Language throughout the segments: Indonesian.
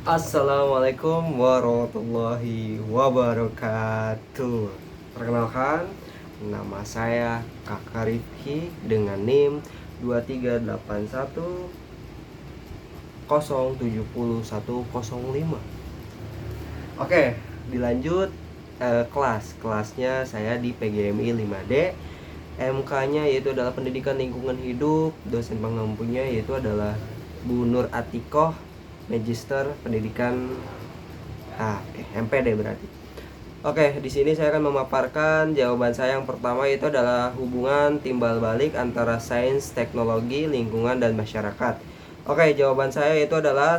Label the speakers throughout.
Speaker 1: Assalamualaikum warahmatullahi wabarakatuh. Perkenalkan, nama saya Kakak Rifki dengan NIM 23810707105. Oke, dilanjut kelasnya saya di PGMI 5D. MK-nya yaitu adalah Pendidikan Lingkungan Hidup. Dosen pengampunya yaitu adalah Bu Nur Atikoh, Magister Pendidikan MPD berarti. Oke, di sini saya akan memaparkan jawaban saya yang pertama, itu adalah hubungan timbal balik antara sains, teknologi, lingkungan, dan masyarakat. Oke, jawaban saya itu adalah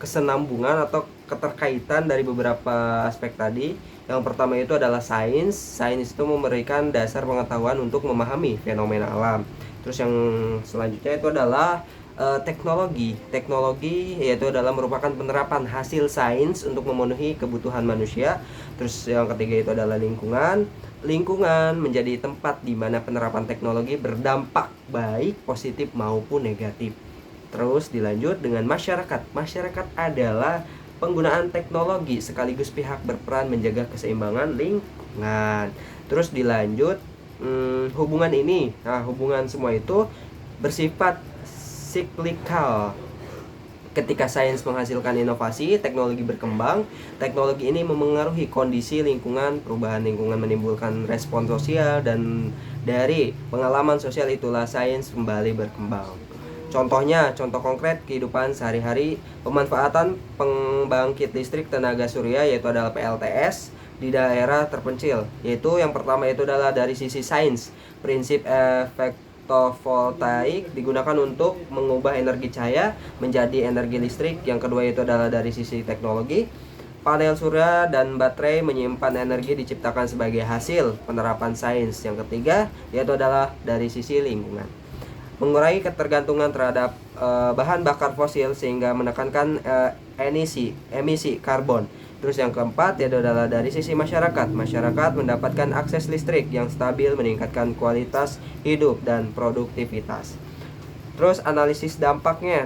Speaker 1: kesenambungan atau keterkaitan dari beberapa aspek tadi. Yang pertama itu adalah sains. Sains itu memberikan dasar pengetahuan untuk memahami fenomena alam. Terus yang selanjutnya itu adalah teknologi. Teknologi yaitu adalah merupakan penerapan hasil sains untuk memenuhi kebutuhan manusia. Terus yang ketiga itu adalah lingkungan. Lingkungan menjadi tempat di mana penerapan teknologi berdampak baik, positif maupun negatif. Terus dilanjut dengan masyarakat. Masyarakat adalah penggunaan teknologi sekaligus pihak berperan menjaga keseimbangan lingkungan. Terus dilanjut hubungan ini. Nah, hubungan semua itu bersifat siklikal. Ketika sains menghasilkan inovasi, teknologi berkembang. Teknologi ini memengaruhi kondisi lingkungan, perubahan lingkungan menimbulkan respon sosial, dan dari pengalaman sosial itulah sains kembali berkembang. Contohnya, contoh konkret kehidupan sehari-hari, pemanfaatan pembangkit listrik tenaga surya yaitu adalah PLTS di daerah terpencil. Yaitu yang pertama itu adalah dari sisi sains. Prinsip efek fotovoltaik digunakan untuk mengubah energi cahaya menjadi energi listrik. Yang kedua itu adalah dari sisi teknologi. Panel surya dan baterai menyimpan energi diciptakan sebagai hasil penerapan sains. Yang ketiga yaitu adalah dari sisi lingkungan. Mengurangi ketergantungan terhadap bahan bakar fosil sehingga menekankan emisi karbon. Terus yang keempat yaitu adalah dari sisi masyarakat. Masyarakat mendapatkan akses listrik yang stabil, meningkatkan kualitas hidup dan produktivitas. Terus analisis dampaknya.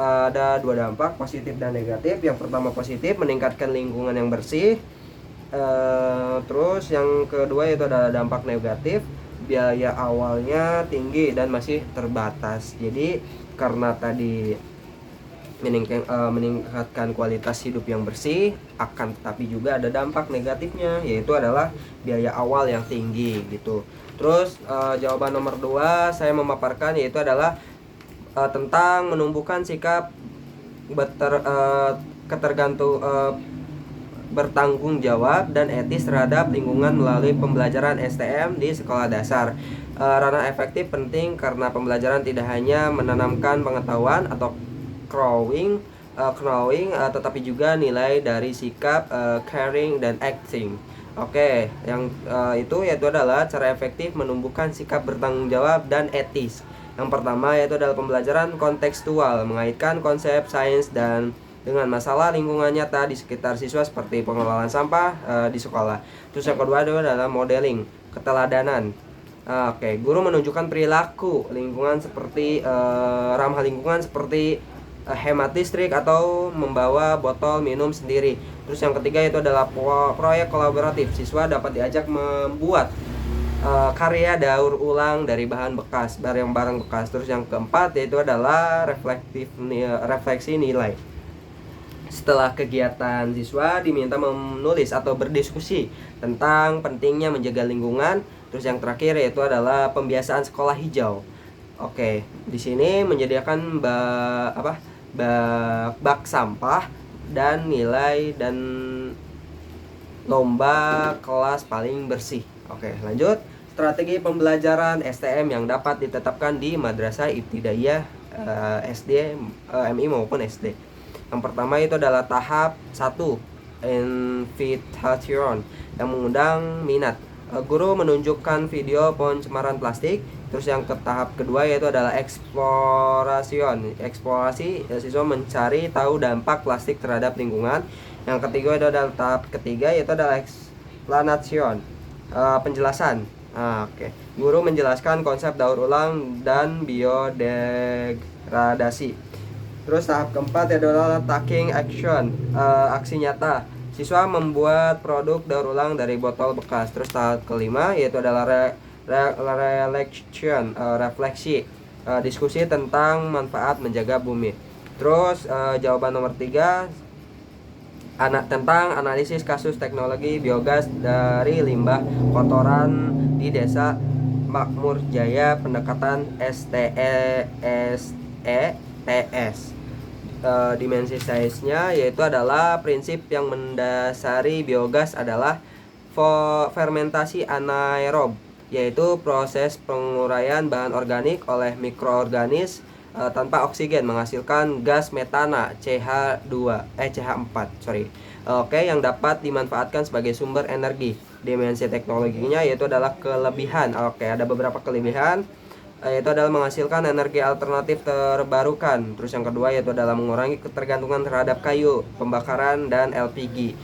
Speaker 1: Ada dua dampak, positif dan negatif. Yang pertama positif, meningkatkan lingkungan yang bersih. Terus yang kedua itu adalah dampak negatif, biaya awalnya tinggi dan masih terbatas. Jadi karena tadi meningkatkan kualitas hidup yang bersih, akan tetapi juga ada dampak negatifnya, yaitu adalah biaya awal yang tinggi gitu. Terus jawaban nomor 2 saya memaparkan yaitu adalah tentang menumbuhkan sikap bertanggung jawab dan etis terhadap lingkungan melalui pembelajaran STM di sekolah dasar. Ranah efektif penting karena pembelajaran tidak hanya menanamkan pengetahuan atau knowing, tetapi juga nilai dari sikap caring dan acting. Oke, yang itu yaitu adalah cara efektif menumbuhkan sikap bertanggung jawab dan etis. Yang pertama yaitu adalah pembelajaran kontekstual, mengaitkan konsep sains dan dengan masalah lingkungan nyata di sekitar siswa seperti pengelolaan sampah di sekolah. Terus yang kedua adalah modeling, keteladanan. Oke, guru menunjukkan perilaku lingkungan seperti ramah lingkungan seperti hemat listrik atau membawa botol minum sendiri. Terus yang ketiga itu adalah proyek kolaboratif. Siswa dapat diajak membuat karya daur ulang dari bahan bekas, barang bekas. Terus yang keempat yaitu adalah refleksi nilai. Setelah kegiatan, siswa diminta menulis atau berdiskusi tentang pentingnya menjaga lingkungan. Terus yang terakhir yaitu adalah pembiasaan sekolah hijau. Oke, di sini menyediakan bak sampah dan nilai dan lomba kelas paling bersih. Oke, lanjut. Strategi pembelajaran STM yang dapat ditetapkan di Madrasah Ibtidaiyah SD, MI maupun SD. Yang pertama itu adalah tahap 1, invitation, yang mengundang minat. Guru menunjukkan video pencemaran plastik. Terus yang ke tahap kedua yaitu adalah eksplorasi, siswa mencari tahu dampak plastik terhadap lingkungan. Yang ketiga itu adalah tahap ketiga yaitu adalah explanation, penjelasan. Oke. Guru menjelaskan konsep daur ulang dan biodegradasi. Terus tahap keempat adalah taking action, aksi nyata. Siswa membuat produk daur ulang dari botol bekas. Terus tahap kelima yaitu adalah reflection, refleksi, diskusi tentang manfaat menjaga bumi. Terus jawaban nomor 3 tentang analisis kasus teknologi biogas dari limbah kotoran di desa Makmur Jaya, pendekatan STES. Dimensi size-nya yaitu adalah prinsip yang mendasari biogas adalah fermentasi anaerob, yaitu proses penguraian bahan organik oleh mikroorganisme tanpa oksigen menghasilkan gas metana CH4, yang dapat dimanfaatkan sebagai sumber energi. Dimensi teknologinya yaitu adalah kelebihan. Ada beberapa kelebihan, yaitu adalah menghasilkan energi alternatif terbarukan. Terus yang kedua yaitu adalah mengurangi ketergantungan terhadap kayu, pembakaran, dan LPG.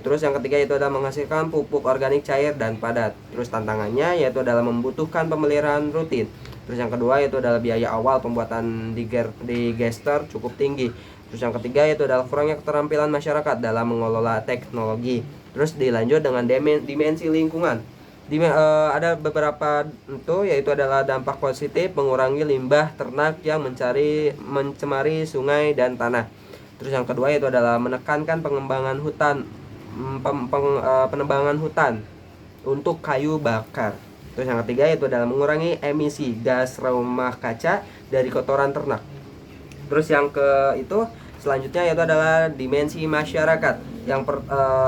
Speaker 1: Terus yang ketiga yaitu adalah menghasilkan pupuk organik cair dan padat. Terus tantangannya yaitu adalah membutuhkan pemeliharaan rutin. Terus yang kedua yaitu adalah biaya awal pembuatan digester cukup tinggi. Terus yang ketiga yaitu adalah kurangnya keterampilan masyarakat dalam mengelola teknologi. Terus dilanjut dengan dimensi lingkungan. Ada beberapa itu, yaitu adalah dampak positif, mengurangi limbah ternak yang mencemari sungai dan tanah. Terus yang kedua yaitu adalah menekankan pengembangan hutan, penebangan hutan untuk kayu bakar. Terus yang ketiga yaitu adalah mengurangi emisi gas rumah kaca dari kotoran ternak. Terus yang selanjutnya yaitu adalah dimensi masyarakat.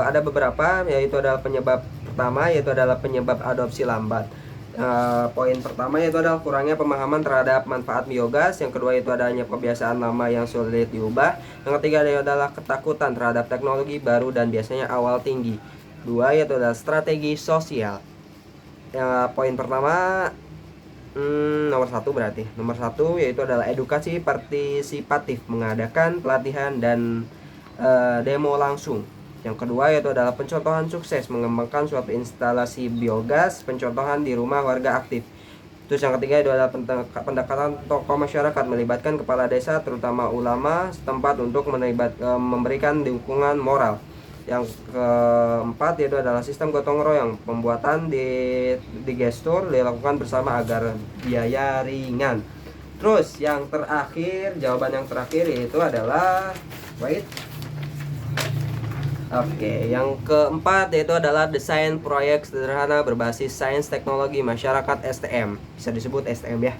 Speaker 1: Ada beberapa, yaitu adalah penyebab pertama yaitu adalah penyebab adopsi lambat. Poin pertama yaitu adalah kurangnya pemahaman terhadap manfaat biogas. Yang kedua itu adanya kebiasaan lama yang sulit diubah. Yang ketiga adalah ketakutan terhadap teknologi baru dan biasanya awal tinggi. Dua yaitu adalah strategi sosial. Poin pertama nomor satu yaitu adalah edukasi partisipatif, mengadakan pelatihan dan demo langsung. Yang kedua yaitu adalah pencontohan sukses, mengembangkan suatu instalasi biogas, pencontohan di rumah warga aktif. Terus yang ketiga itu adalah pendekatan tokoh masyarakat, melibatkan kepala desa terutama ulama setempat untuk memberikan dukungan moral. Yang keempat yaitu adalah sistem gotong royong, pembuatan digestur dilakukan bersama agar biaya ringan. Terus yang terakhir, jawaban yang terakhir yaitu adalah yang keempat yaitu adalah desain proyek sederhana berbasis sains teknologi masyarakat STM. Bisa disebut STM ya.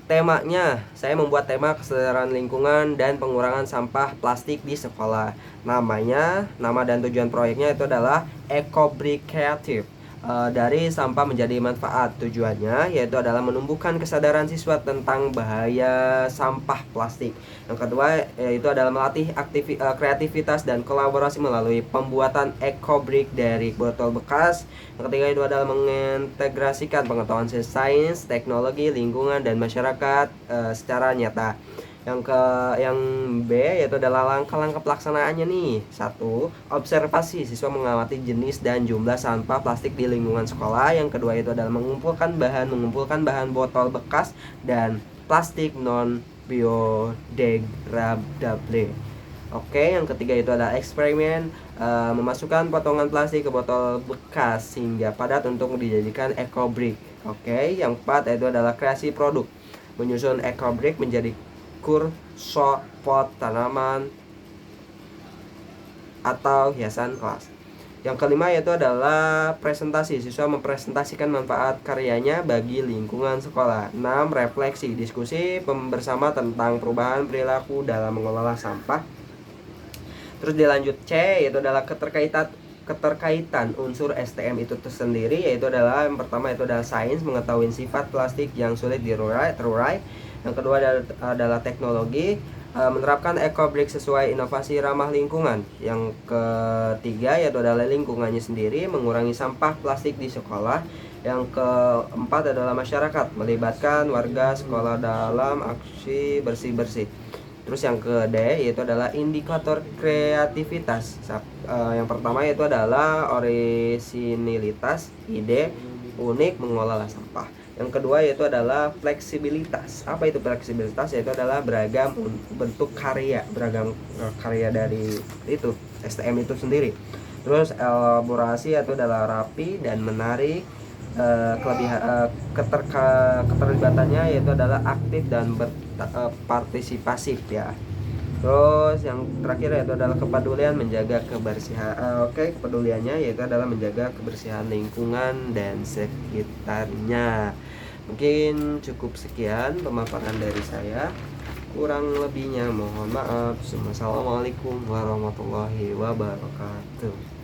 Speaker 1: Temanya saya membuat tema kesadaran lingkungan dan pengurangan sampah plastik di sekolah. Nama dan tujuan proyeknya itu adalah EcoBrick Creative. Dari sampah menjadi manfaat. Tujuannya yaitu adalah menumbuhkan kesadaran siswa tentang bahaya sampah plastik. Yang kedua yaitu adalah melatih kreativitas dan kolaborasi melalui pembuatan eco-brick dari botol bekas. Yang ketiga itu adalah mengintegrasikan pengetahuan sains, teknologi, lingkungan, dan masyarakat secara nyata. Yang B yaitu adalah langkah-langkah pelaksanaannya nih. 1. Observasi, siswa mengamati jenis dan jumlah sampah plastik di lingkungan sekolah. Yang kedua itu adalah mengumpulkan bahan botol bekas dan plastik non biodegradable. Yang ketiga itu adalah eksperimen, memasukkan potongan plastik ke botol bekas hingga padat untuk dijadikan eco-brick. Yang keempat itu adalah kreasi produk, menyusun eco-brick menjadi pot tanaman atau hiasan kelas. Yang kelima yaitu adalah presentasi, siswa mempresentasikan manfaat karyanya bagi lingkungan sekolah. 6. Refleksi, diskusi bersama tentang perubahan perilaku dalam mengelola sampah. Terus dilanjut C yaitu adalah keterkaitan unsur STM itu tersendiri, yaitu adalah yang pertama itu adalah sains, mengetahui sifat plastik yang sulit terurai. Yang kedua adalah teknologi, menerapkan eco-brick sesuai inovasi ramah lingkungan. Yang ketiga yaitu adalah lingkungannya sendiri, mengurangi sampah plastik di sekolah. Yang keempat adalah masyarakat, melibatkan warga sekolah dalam aksi bersih-bersih. Terus yang ke D yaitu adalah indikator kreativitas. Yang pertama yaitu adalah orisinilitas, ide unik mengelola sampah. Yang kedua yaitu adalah fleksibilitas. Apa itu fleksibilitas? Yaitu adalah beragam bentuk karya, beragam karya dari itu STM itu sendiri. Terus elaborasi yaitu adalah rapi dan menarik. Kelebihan keterlibatannya yaitu adalah aktif dan berpartisipasif ya. Terus yang terakhir yaitu adalah kepedulian menjaga kebersihan. Kepeduliannya yaitu adalah menjaga kebersihan lingkungan dan sekitarnya. Mungkin cukup sekian pemaparan dari saya. Kurang lebihnya mohon maaf. Wassalamualaikum warahmatullahi wabarakatuh.